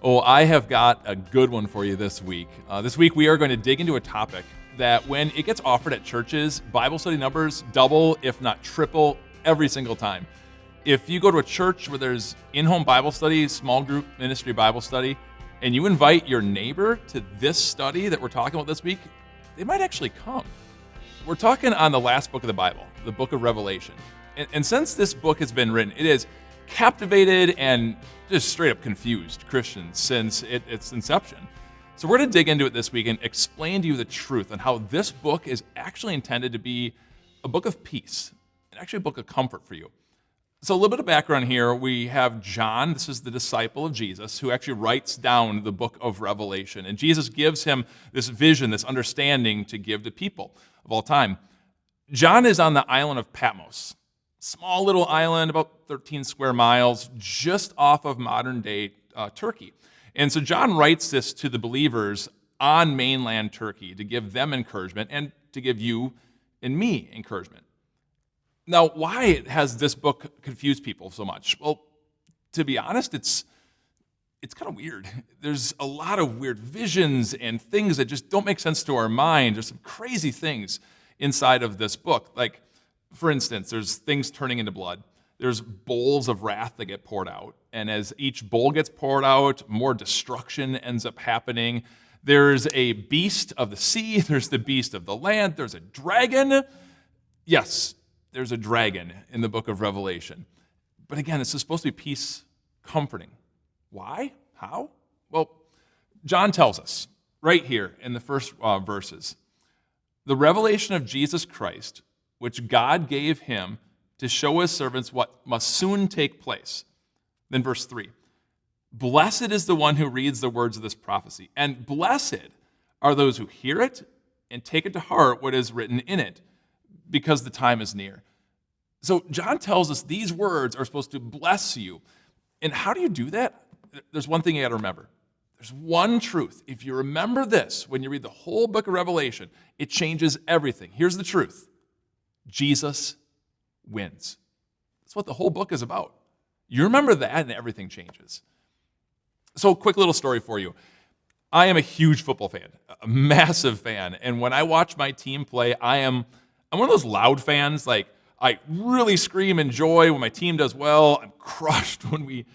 Oh, I have got a good one for you this week. This week, we are going to dig into a topic that when it gets offered at churches, Bible study numbers double, if not triple, every single time. If you go to a church where there's in-home Bible study, small group ministry Bible study, and you invite your neighbor to this study that we're talking about this week, they might actually come. We're talking on the last book of the Bible, the book of Revelation. And since this book has been written, it has captivated and just straight up confused Christians since its inception. So we're going to dig into it this week and explain to you the truth on how this book is actually intended to be a book of peace, and actually a book of comfort for you. So a little bit of background here. We have John, this is the disciple of Jesus, who actually writes down the book of Revelation. And Jesus gives him this vision, this understanding to give to people of all time. John is on the island of Patmos, small little island, about 13 square miles, just off of modern-day Turkey. And so John writes this to the believers on mainland Turkey to give them encouragement and to give you and me encouragement. Now, why has this book confused people so much? Well, to be honest, it's kind of weird. There's a lot of weird visions and things that just don't make sense to our mind. There's some crazy things inside of this book. Like, for instance, there's things turning into blood. There's bowls of wrath that get poured out. And as each bowl gets poured out, more destruction ends up happening. There's a beast of the sea. There's the beast of the land. There's a dragon. Yes, there's a dragon in the book of Revelation. But again, this is supposed to be peace, comforting. Why? How? Well, John tells us right here in the first verses, the revelation of Jesus Christ, which God gave him to show his servants what must soon take place. Then verse 3, blessed is the one who reads the words of this prophecy, and blessed are those who hear it and take it to heart what is written in it, because the time is near. So John tells us these words are supposed to bless you. And how do you do that? There's one thing you got to remember. There's one truth. If you remember this when you read the whole book of Revelation, it changes everything. Here's the truth. Jesus wins. That's what the whole book is about. You remember that and everything changes. So quick little story for you. I am a huge football fan, a massive fan. And when I watch my team play, I'm one of those loud fans. Like, I really scream in joy when my team does well. I'm crushed when we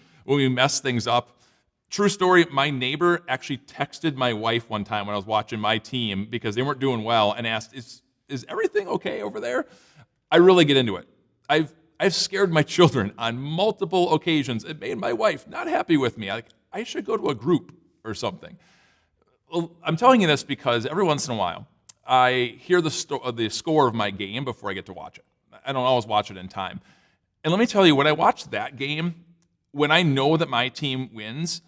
mess things up. True story, my neighbor actually texted my wife one time when I was watching my team because they weren't doing well and asked, is everything okay over there? I really get into it. I've scared my children on multiple occasions. It made my wife not happy with me. I should go to a group or something. Well, I'm telling you this because every once in a while, I hear the score of my game before I get to watch it. I don't always watch it in time. And let me tell you, when I watch that game, when I know that my team wins,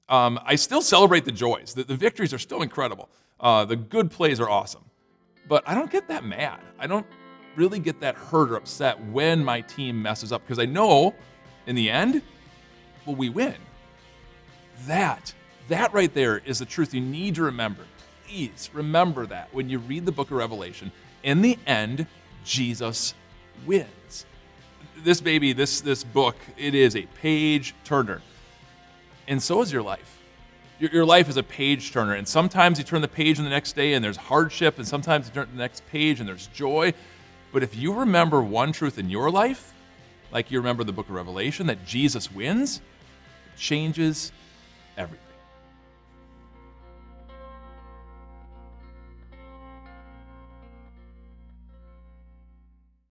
I still celebrate the joys. The victories are still incredible. The good plays are awesome. But I don't get that mad. I don't really get that hurt or upset when my team messes up because I know in the end, well, we win. That right there is the truth you need to remember. Please remember that when you read the book of Revelation. In the end, Jesus wins. This baby, this book, it is a page turner. And so is your life. Your life is a page turner. And sometimes you turn the page on the next day and there's hardship, and sometimes you turn to the next page and there's joy. But if you remember one truth in your life, like you remember the book of Revelation, that Jesus wins, it changes everything.